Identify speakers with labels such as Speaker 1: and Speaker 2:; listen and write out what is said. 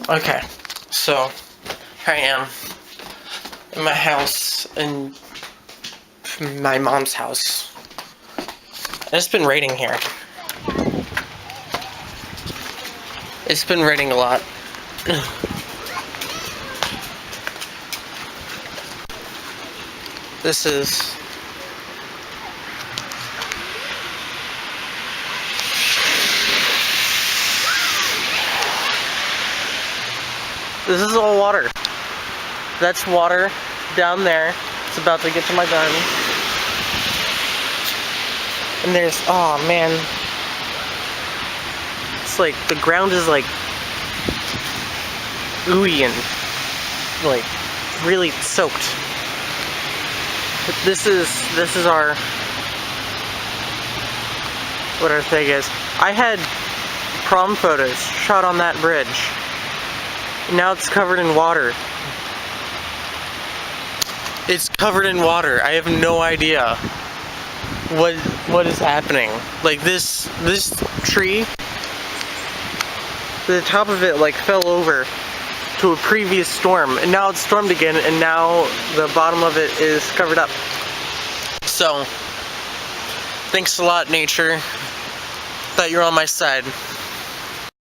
Speaker 1: Okay, so here I am in my house, in my mom's house. And it's been raining here. It's been raining a lot. This is all water. That's water down there. It's about to get to my garden. And there's, oh man. It's like, the ground is like ooey and like really soaked. But this is our, what our thing is. I had prom photos shot on that bridge. Now it's covered in water. It's covered in water. I have no idea what is happening. Like this tree, the top of it like fell over to a previous storm, and now it's stormed again, and now the bottom of it is covered up. So, thanks a lot, nature, that you're on my side.